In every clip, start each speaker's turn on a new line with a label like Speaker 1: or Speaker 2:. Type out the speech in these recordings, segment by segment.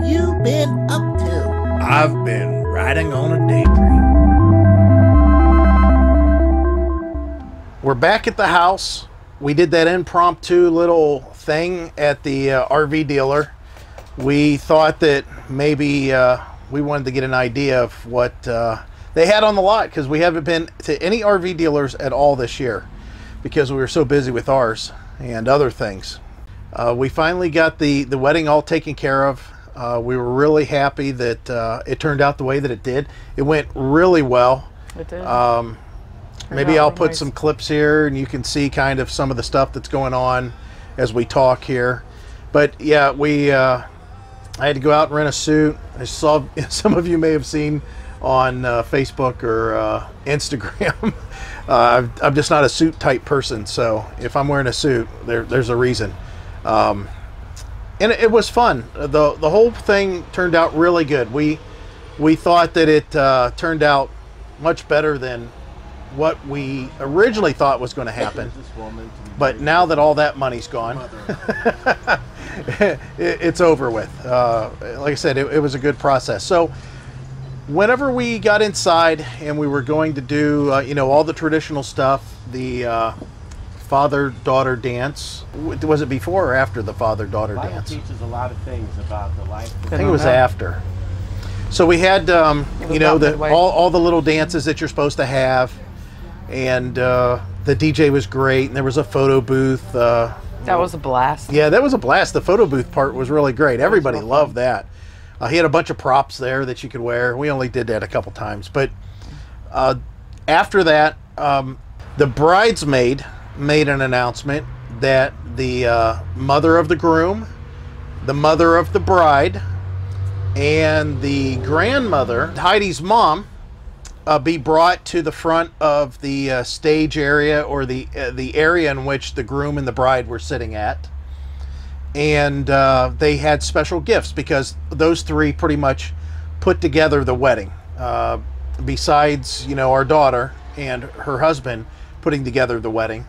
Speaker 1: you been up to?
Speaker 2: I've been riding on a daydream. We're back at the house. We did that impromptu little thing at the RV dealer. We thought that maybe we wanted to get an idea of what they had on the lot, because we haven't been to any RV dealers at all this year because we were so busy with ours and other things. We finally got the wedding all taken care of. We were really happy that it turned out the way that it did. It went really well.
Speaker 3: It did.
Speaker 2: Maybe I'll put some clips here and you can see kind of some of the stuff that's going on as we talk here. But yeah, I had to go out and rent a suit. I saw some of you may have seen on Facebook or Instagram. I'm just not a suit type person, so if I'm wearing a suit, there's a reason. And it was fun. The whole thing turned out really good. We thought that it turned out much better than what we originally thought was going to happen. But now that all that money's gone, it's over with. Like I said, it was a good process. So whenever we got inside and we were going to do all the traditional stuff, the father-daughter dance. Was it before or after the father-daughter dance?
Speaker 4: Bible teaches a lot of things about the life.
Speaker 2: I think it was after. So we had all the little dances that you're supposed to have, and the DJ was great, and there was a photo booth.
Speaker 3: That was a blast.
Speaker 2: Yeah, that was a blast. The photo booth part was really great. Everybody loved that. He had a bunch of props there that you could wear. We only did that a couple times, but after that, the bridesmaid made an announcement that the mother of the groom, the mother of the bride, and the grandmother, Heidi's mom, be brought to the front of the stage area, or the area in which the groom and the bride were sitting at. And they had special gifts because those three pretty much put together the wedding. Besides, our daughter and her husband putting together the wedding.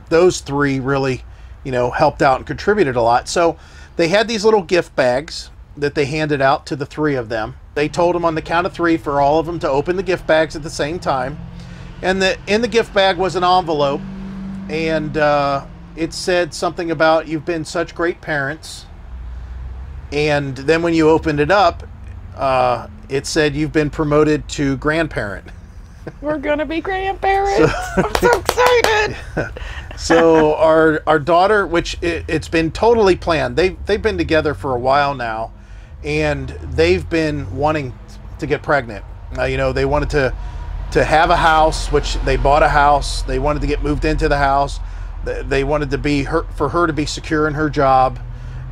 Speaker 2: Those three really, helped out and contributed a lot. So they had these little gift bags that they handed out to the three of them. They told them on the count of three for all of them to open the gift bags at the same time. And in the gift bag was an envelope, and it said something about, "You've been such great parents." And then when you opened it up, it said, "You've been promoted to grandparent."
Speaker 3: We're gonna be grandparents. I'm so excited.
Speaker 2: So our daughter, which it's been totally planned. They've been together for a while now, and they've been wanting to get pregnant. They wanted to have a house, which they bought a house. They wanted to get moved into the house. They wanted for her to be secure in her job,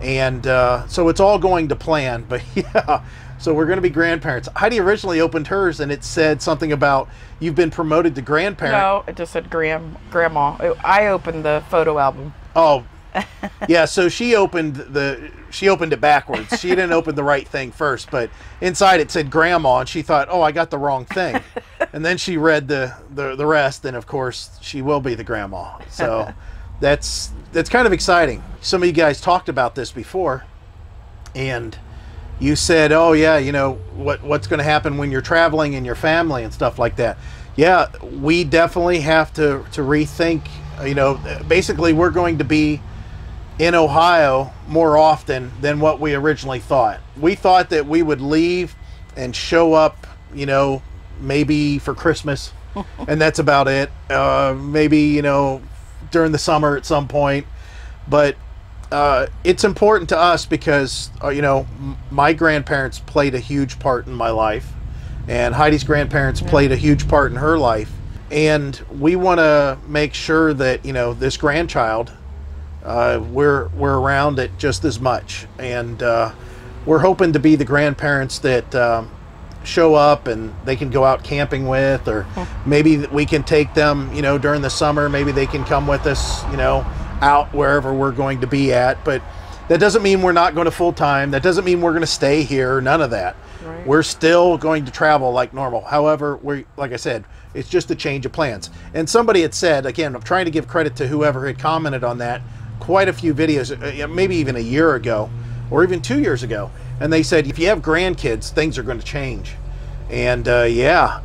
Speaker 2: and so it's all going to plan. But yeah. So we're going to be grandparents. Heidi originally opened hers and it said something about, "You've been promoted to grandparent."
Speaker 3: No, it just said grandma. I opened the photo album.
Speaker 2: Oh, yeah. So she opened it backwards. She didn't open the right thing first, but inside it said grandma, and she thought, "Oh, I got the wrong thing." And then she read the rest, and of course she will be the grandma. So that's kind of exciting. Some of you guys talked about this before, and you said, "Oh yeah, what's going to happen when you're traveling and your family and stuff like that." Yeah, we definitely have to rethink. Basically, we're going to be in Ohio more often than what we originally thought. We thought that we would leave and show up, maybe for Christmas, and that's about it. Maybe during the summer at some point, but it's important to us because my grandparents played a huge part in my life, and Heidi's grandparents played a huge part in her life, and we want to make sure that this grandchild, we're around it just as much, and we're hoping to be the grandparents that show up and they can go out camping with, or maybe we can take them during the summer. Maybe they can come with us out wherever we're going to be at. But that doesn't mean we're not going to full-time. That doesn't mean we're going to stay here. None of that. Right. We're still going to travel like normal. However, like I said, it's just a change of plans. And somebody had said, again, I'm trying to give credit to whoever had commented on that, quite a few videos, maybe even a year ago, or even 2 years ago. And they said, if you have grandkids, things are going to change. And yeah,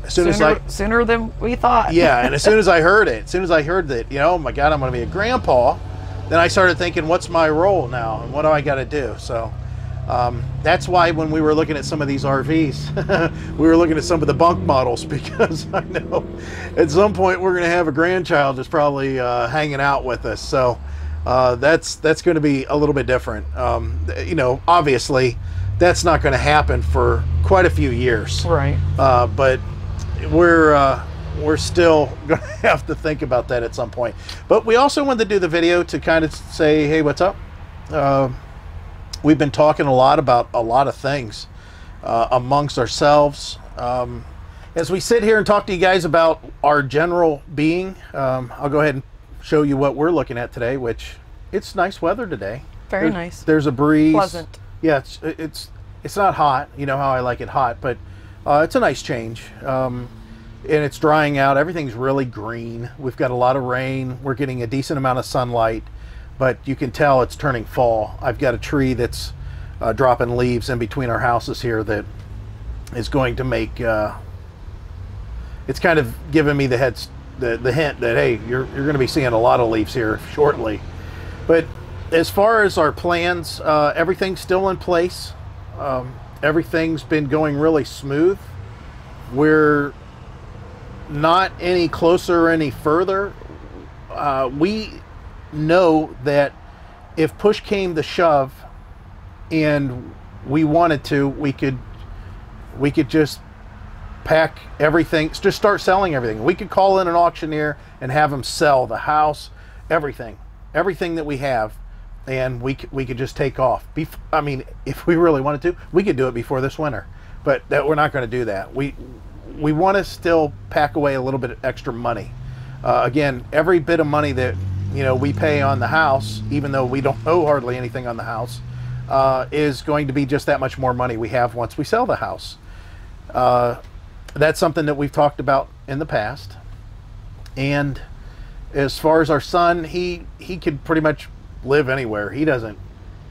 Speaker 3: sooner than we thought.
Speaker 2: Yeah, and as soon as I heard that, oh my God, I'm going to be a grandpa, then I started thinking, what's my role now, and what do I got to do? So that's why when we were looking at some of these RVs, we were looking at some of the bunk models, because I know at some point we're going to have a grandchild that's probably hanging out with us. So that's going to be a little bit different. Obviously, that's not going to happen for quite a few years,
Speaker 3: right?
Speaker 2: But we're still going to have to think about that at some point. But we also wanted to do the video to kind of say, hey, what's up? We've been talking a lot about a lot of things amongst ourselves. As we sit here and talk to you guys about our general being, I'll go ahead and show you what we're looking at today, which it's nice weather today.
Speaker 3: Very nice.
Speaker 2: There's a breeze.
Speaker 3: Pleasant.
Speaker 2: Yeah, it's not hot. You know how I like it hot, but it's a nice change. And it's drying out. Everything's really green. We've got a lot of rain. We're getting a decent amount of sunlight, but you can tell it's turning fall. I've got a tree that's dropping leaves in between our houses here that is going to make, it's kind of giving me the hint that, hey, you're going to be seeing a lot of leaves here shortly. But as far as our plans, everything's still in place. Everything's been going really smooth. We're not any closer or any further. We know that if push came to shove and we wanted to, we could just pack everything, just start selling everything. We could call in an auctioneer and have them sell the house, everything that we have, and we could just take off. I mean, if we really wanted to, we could do it before this winter, but we're not going to do that. We want to still pack away a little bit of extra money. Again, every bit of money that we pay on the house, even though we don't owe hardly anything on the house, is going to be just that much more money we have once we sell the house. That's something that we've talked about in the past. And as far as our son, he could pretty much live anywhere. He doesn't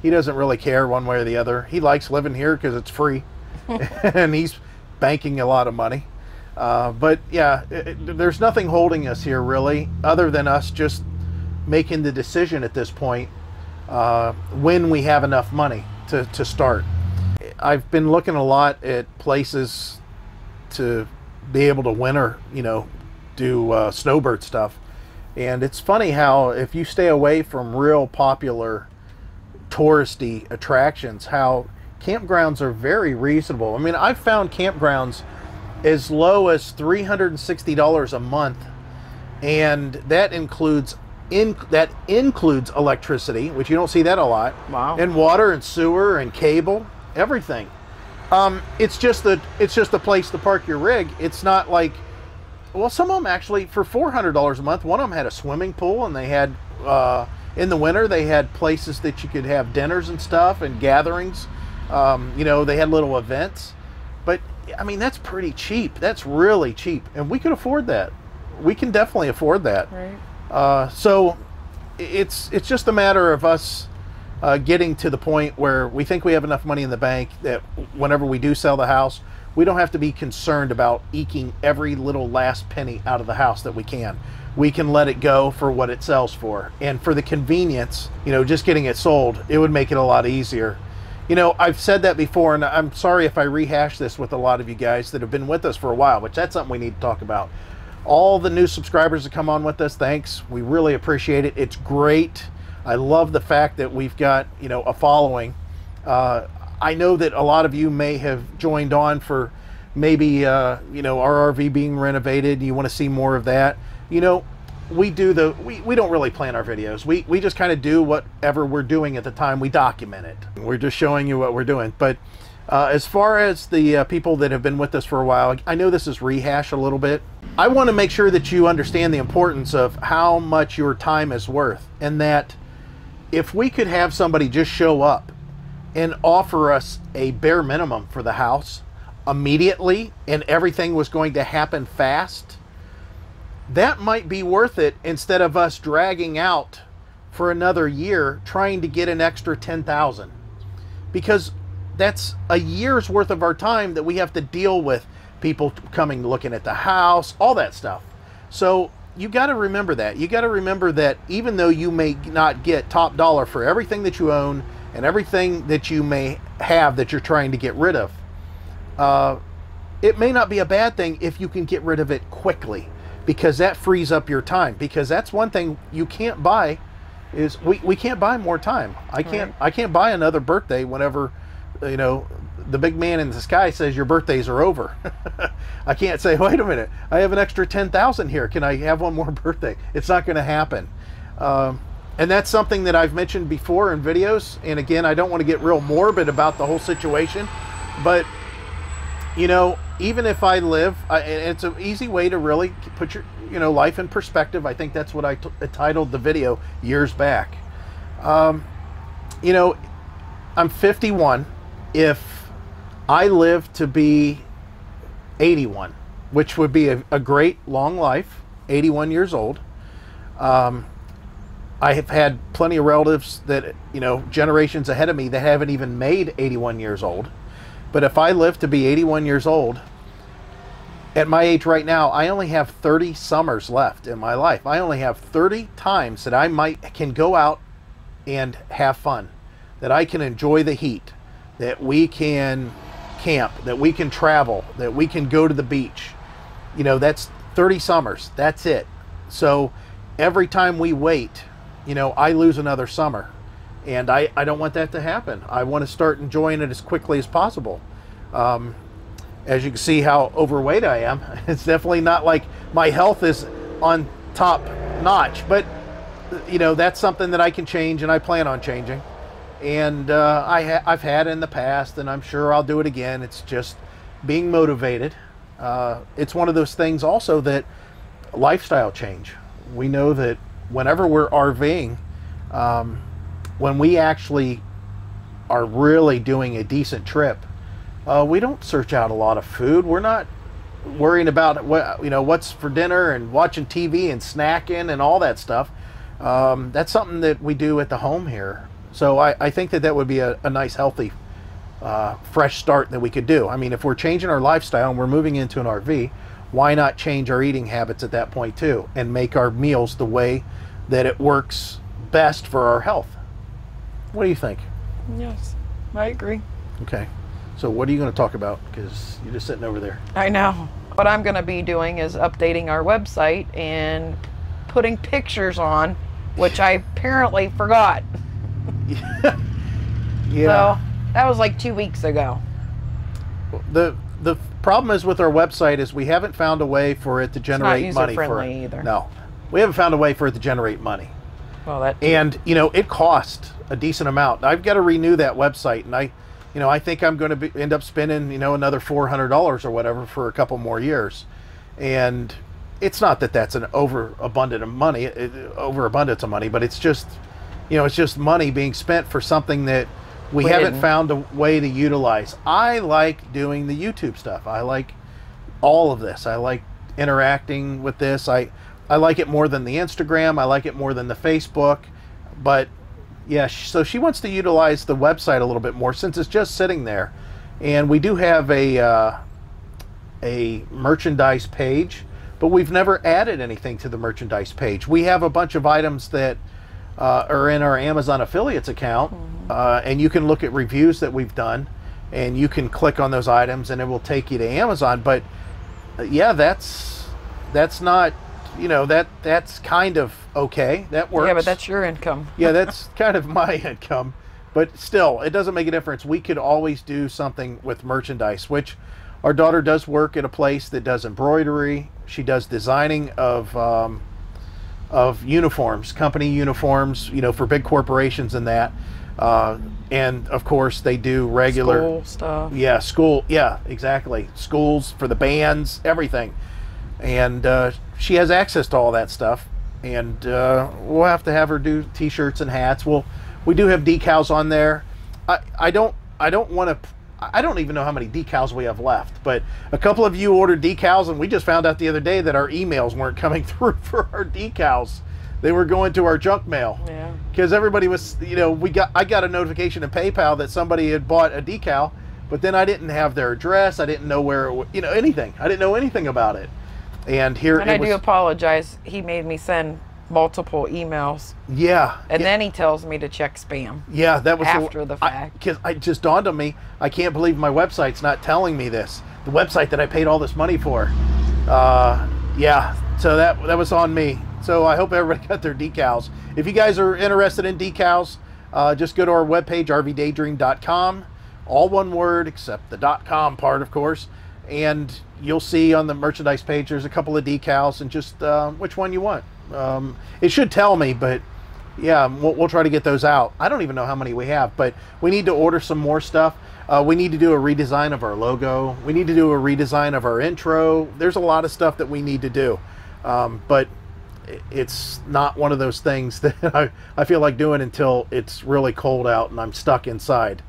Speaker 2: really care one way or the other. He likes living here because it's free, and he's banking a lot of money. But yeah, there's nothing holding us here really, other than us just making the decision at this point when we have enough money to start. I've been looking a lot at places to be able to winter, do snowbird stuff. And it's funny how if you stay away from real popular touristy attractions, how campgrounds are very reasonable. I mean, I've found campgrounds as low as $360 a month, and that includes electricity, which you don't see that a lot.
Speaker 3: Wow. And
Speaker 2: water and sewer and cable, everything. It's just a place to park your rig. It's not like, well, some of them actually for $400 a month. One of them had a swimming pool, and they had in the winter they had places that you could have dinners and stuff and gatherings. They had little events. But I mean, that's pretty cheap. That's really cheap, and we could afford that. We can definitely afford that.
Speaker 3: Right.
Speaker 2: So it's just a matter of us getting to the point where we think we have enough money in the bank that whenever we do sell the house, we don't have to be concerned about eking every little last penny out of the house that we can. We can let it go for what it sells for. And for the convenience, just getting it sold, it would make it a lot easier. I've said that before, and I'm sorry if I rehash this with a lot of you guys that have been with us for a while, which that's something we need to talk about. All the new subscribers that come on with us, thanks. We really appreciate it. It's great. I love the fact that we've got, a following. I know that a lot of you may have joined on for maybe, our RV being renovated. You want to see more of that. We don't really plan our videos. We just kind of do whatever we're doing at the time. We document it. We're just showing you what we're doing. But as far as the people that have been with us for a while, I know this is rehash a little bit. I want to make sure that you understand the importance of how much your time is worth, and that if we could have somebody just show up and offer us a bare minimum for the house immediately, and everything was going to happen fast, that might be worth it instead of us dragging out for another year trying to get an extra 10,000, because that's a year's worth of our time that we have to deal with people coming looking at the house, all that stuff. So you got to remember that. You got to remember that even though you may not get top dollar for everything that you own and everything that you may have that you're trying to get rid of, it may not be a bad thing if you can get rid of it quickly, because that frees up your time. Because that's one thing you can't buy, is we can't buy more time. I can't buy another birthday whenever, you know, the big man in the sky says your birthdays are over. I can't say, wait a minute, I have an extra 10,000 here, can I have one more birthday? It's not going to happen. And that's something that I've mentioned before in videos. And again, I don't want to get real morbid about the whole situation, but you know, even if I live, it's an easy way to really put your, you know, life in perspective. I think that's what I titled the video years back. You know, I'm 51. If I live to be 81, which would be a great long life, 81 years old. I have had plenty of relatives that, you know, generations ahead of me that haven't even made 81 years old. But if I live to be 81 years old, at my age right now, I only have 30 summers left in my life. I only have 30 times that I can go out and have fun, that I can enjoy the heat, that we can camp, that we can travel, that we can go to the beach. You know, that's 30 summers. That's it. So every time we wait, you know, I lose another summer. And I don't want that to happen. I want to start enjoying it as quickly as possible. As you can see how overweight I am, it's definitely not like my health is on top notch, but you know, that's something that I can change, and I plan on changing. And I've had in the past, and I'm sure I'll do it again. It's just being motivated. It's one of those things also that lifestyle change. We know that whenever we're RVing, when we actually are really doing a decent trip, we don't search out a lot of food. We're not worrying about what, you know, what's for dinner and watching TV and snacking and all that stuff. That's something that we do at the home here. So I think that would be a nice, healthy, fresh start that we could do. I mean, if we're changing our lifestyle and we're moving into an RV, why not change our eating habits at that point too, and make our meals the way that it works best for our health? What do you think?
Speaker 3: Yes, I agree.
Speaker 2: Okay. So what are you going to talk about? Because you're just sitting over there.
Speaker 3: I know. What I'm going to be doing is updating our website and putting pictures on, which I apparently forgot.
Speaker 2: Yeah.
Speaker 3: So that was like 2 weeks ago.
Speaker 2: The problem is with our website is we haven't found a way for it to generate money for it.
Speaker 3: Either.
Speaker 2: No, we haven't found a way for it to generate money.
Speaker 3: Well, that
Speaker 2: and you know, it cost a decent amount. I've got to renew that website, and I think I'm going to end up spending, you know, another $400 or whatever for a couple more years. And it's not that that's an overabundance of money, but it's just, you know, it's just money being spent for something that we haven't found a way to utilize. I like doing the YouTube stuff. I like all of this. I like interacting with this. I like it more than the Instagram. I like it more than the Facebook. But yeah, so she wants to utilize the website a little bit more since it's just sitting there. And we do have a merchandise page, but we've never added anything to the merchandise page. We have a bunch of items that are in our Amazon affiliates account, and you can look at reviews that we've done, and you can click on those items and it will take you to Amazon. But yeah, that's not, you know, that's kind of okay. That works.
Speaker 3: Yeah, but that's your income.
Speaker 2: Yeah, that's kind of my income. But still, it doesn't make a difference. We could always do something with merchandise, which our daughter does work at a place that does embroidery. She does designing of uniforms, company uniforms, you know, for big corporations and that. And of course they do regular
Speaker 3: school stuff.
Speaker 2: Yeah, school. Yeah, exactly. Schools for the bands, everything. And she has access to all that stuff. And we'll have to have her do t-shirts and hats. We do have decals on there. I don't even know how many decals we have left, but a couple of you ordered decals, and we just found out the other day that our emails weren't coming through for our decals. They were going to our junk mail.
Speaker 3: Yeah.
Speaker 2: Because everybody was, you know, I got a notification in PayPal that somebody had bought a decal, but then I didn't have their address. I didn't know where, you know, anything. I didn't know anything about it. And here
Speaker 3: And I do apologize. He made me send multiple emails.
Speaker 2: Yeah.
Speaker 3: And then he tells me to check spam.
Speaker 2: Yeah, that was
Speaker 3: after the fact.
Speaker 2: Because it just dawned on me, I can't believe my website's not telling me this. The website that I paid all this money for. Yeah, so that was on me. So I hope everybody got their decals. If you guys are interested in decals, just go to our webpage, rvdaydream.com. All one word, except the .com part, of course. And you'll see on the merchandise page, there's a couple of decals, and just which one you want. It should tell me, but yeah, we'll try to get those out. I don't even know how many we have, but we need to order some more stuff. We need to do a redesign of our logo. We need to do a redesign of our intro. There's a lot of stuff that we need to do. But it's not one of those things that I feel like doing until it's really cold out and I'm stuck inside.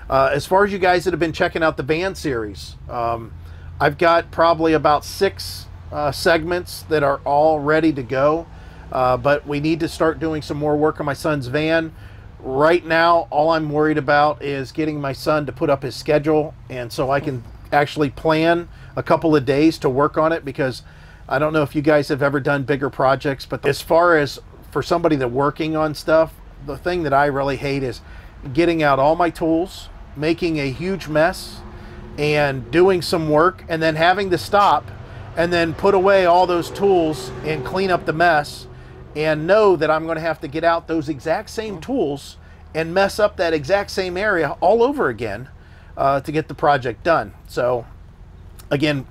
Speaker 2: As far as you guys that have been checking out the van series, I've got probably about 6 segments that are all ready to go. But we need to start doing some more work on my son's van. Right now, all I'm worried about is getting my son to put up his schedule, and so I can actually plan a couple of days to work on it, because I don't know if you guys have ever done bigger projects, but as far as for somebody that's working on stuff, the thing that I really hate is getting out all my tools, making a huge mess, and doing some work, and then having to stop and then put away all those tools and clean up the mess, and know that I'm going to have to get out those exact same tools and mess up that exact same area all over again to get the project done. So again,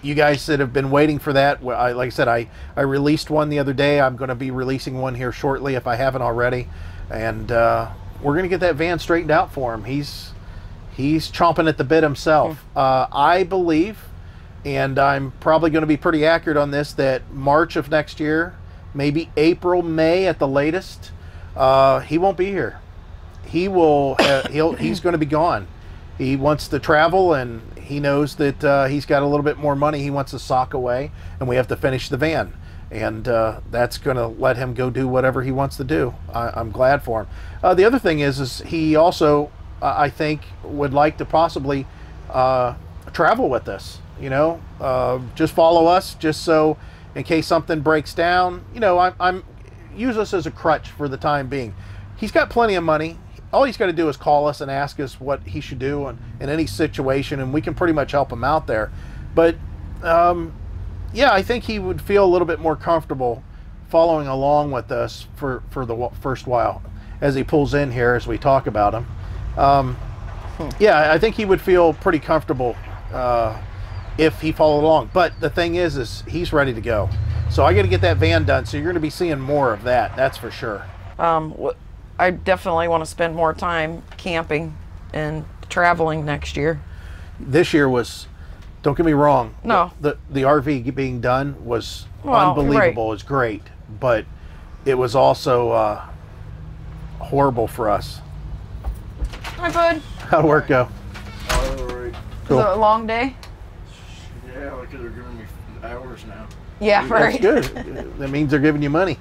Speaker 2: you guys that have been waiting for that, like I said, I released one the other day. I'm going to be releasing one here shortly if I haven't already, and we're going to get that van straightened out for him. He's chomping at the bit himself. I believe, and I'm probably going to be pretty accurate on this, that March of next year, maybe April, May at the latest, he won't be here. He will. He's going to be gone. He wants to travel, and he knows that he's got a little bit more money he wants to sock away, and we have to finish the van, and that's going to let him go do whatever he wants to do. I'm glad for him. The other thing is he also, I think, would like to possibly travel with us. You know, just follow us, just so in case something breaks down. You know, I'm use us as a crutch for the time being. He's got plenty of money. All he's got to do is call us and ask us what he should do in any situation, and we can pretty much help him out there. But yeah, I think he would feel a little bit more comfortable following along with us for the first while as he pulls in here as we talk about him. Yeah, I think he would feel pretty comfortable if he followed along. But the thing is he's ready to go. So I got to get that van done. So you're going to be seeing more of that. That's for sure.
Speaker 3: I definitely want to spend more time camping and traveling next year.
Speaker 2: This year was, don't get me wrong.
Speaker 3: No.
Speaker 2: The RV being done was unbelievable.
Speaker 3: Right.
Speaker 2: It was great. But it was also horrible for us.
Speaker 3: Hi, bud.
Speaker 2: How'd work go?
Speaker 5: All right.
Speaker 2: Cool.
Speaker 3: Is it a long day?
Speaker 5: Yeah, because they're giving me hours now.
Speaker 3: Yeah, right.
Speaker 2: That's good. That means they're giving you money.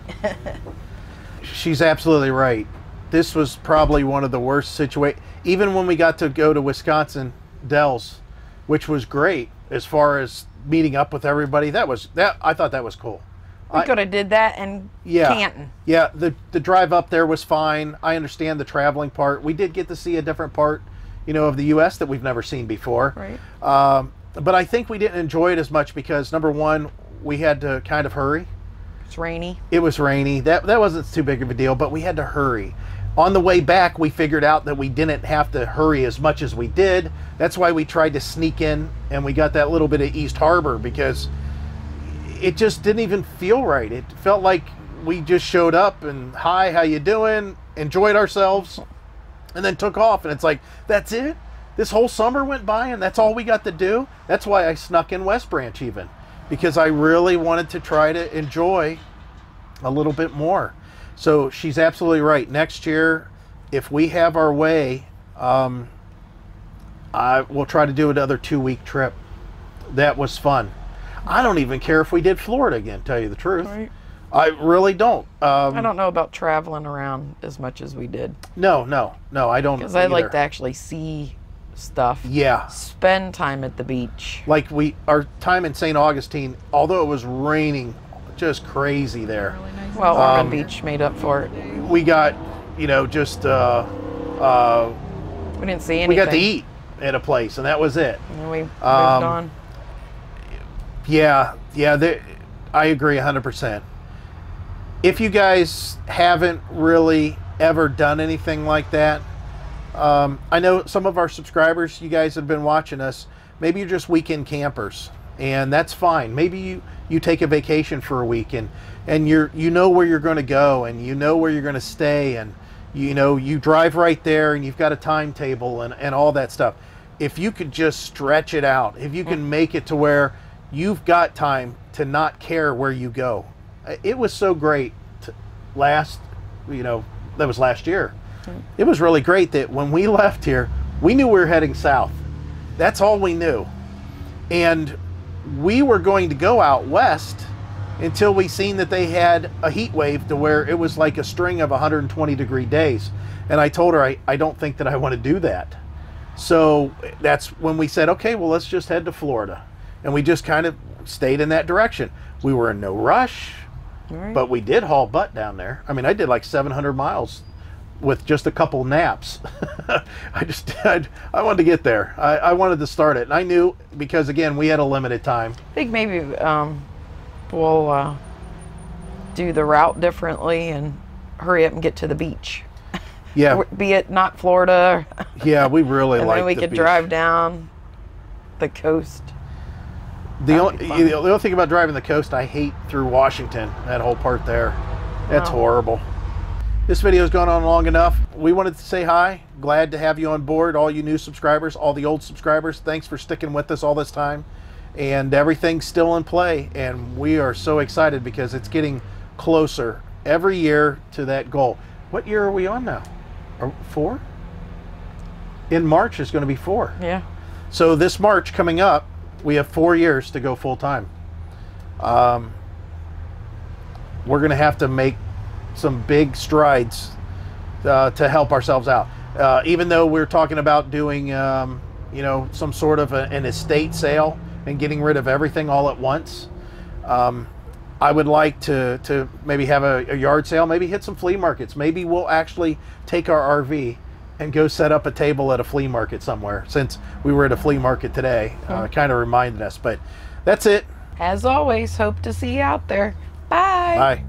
Speaker 2: She's absolutely right. This was probably one of the worst situations. Even when we got to go to Wisconsin Dells, which was great as far as meeting up with everybody. I thought that was cool.
Speaker 3: We could have did that in Canton.
Speaker 2: Yeah, the drive up there was fine. I understand the traveling part. We did get to see a different part, you know, of the U.S. that we've never seen before.
Speaker 3: Right.
Speaker 2: But I think we didn't enjoy it as much because, number one, we had to kind of hurry.
Speaker 3: It's rainy.
Speaker 2: It was rainy. That wasn't too big of a deal, but we had to hurry. On the way back, we figured out that we didn't have to hurry as much as we did. That's why we tried to sneak in, and we got that little bit of East Harbor because it just didn't even feel right. It felt like we just showed up and, hi, how you doing? Enjoyed ourselves, and then took off. And it's like, that's it? This whole summer went by, and that's all we got to do? That's why I snuck in West Branch even, because I really wanted to try to enjoy a little bit more. So she's absolutely right. Next year, if we have our way, I will try to do another 2-week trip. That was fun. I don't even care if we did Florida again, tell you the truth.
Speaker 3: Right.
Speaker 2: I really don't.
Speaker 3: I don't know about traveling around as much as we did.
Speaker 2: No, I don't.
Speaker 3: Because I like
Speaker 2: either.
Speaker 3: to actually see stuff.
Speaker 2: Yeah.
Speaker 3: Spend time at the beach.
Speaker 2: Like our time in St. Augustine, although it was raining just crazy there,
Speaker 3: Well, Ormond Beach made up for it.
Speaker 2: we got, just
Speaker 3: We didn't see anything.
Speaker 2: we got to eat at a place, and that was it.
Speaker 3: And then we moved on.
Speaker 2: Yeah, I agree 100%. If you guys haven't really ever done anything like that, I know some of our subscribers, you guys have been watching us, maybe you're just weekend campers, and that's fine. Maybe you take a vacation for a week, and you know where you're going to go, and you know where you're going to stay, and you drive right there, and you've got a timetable and all that stuff. If you could just stretch it out, if you can make it to where you've got time to not care where you go. It was so great that was last year. It was really great that when we left here, we knew we were heading south. That's all we knew. And we were going to go out west until we seen that they had a heat wave to where it was like a string of 120-degree days. And I told her, I don't think that I want to do that. So that's when we said, okay, well, let's just head to Florida. And we just kind of stayed in that direction. We were in no rush, but we did haul butt down there. I mean, I did like 700 miles with just a couple naps. I wanted to get there. I wanted to start it. And I knew, because again, we had a limited time.
Speaker 3: I think maybe we'll do the route differently and hurry up and get to the beach.
Speaker 2: Yeah.
Speaker 3: Be it not Florida.
Speaker 2: Yeah, we really
Speaker 3: and
Speaker 2: like
Speaker 3: then we
Speaker 2: the
Speaker 3: could
Speaker 2: beach.
Speaker 3: drive down the coast.
Speaker 2: The only thing about driving the coast, I hate through Washington, that whole part there. That's horrible. This video has gone on long enough. We wanted to say hi. Glad to have you on board, all you new subscribers, all the old subscribers. Thanks for sticking with us all this time. And everything's still in play, and we are so excited because it's getting closer every year to that goal. What year are we on now? 4? In March is going to be 4.
Speaker 3: Yeah.
Speaker 2: So this March coming up, we have 4 years to go full time. We're going to have to make some big strides to help ourselves out. Even though we're talking about doing, some sort of an estate sale and getting rid of everything all at once, I would like to maybe have a yard sale, maybe hit some flea markets. Maybe we'll actually take our RV and go set up a table at a flea market somewhere, since we were at a flea market today. Kind of reminded us, but that's it.
Speaker 3: As always, hope to see you out there. Bye.
Speaker 2: Bye.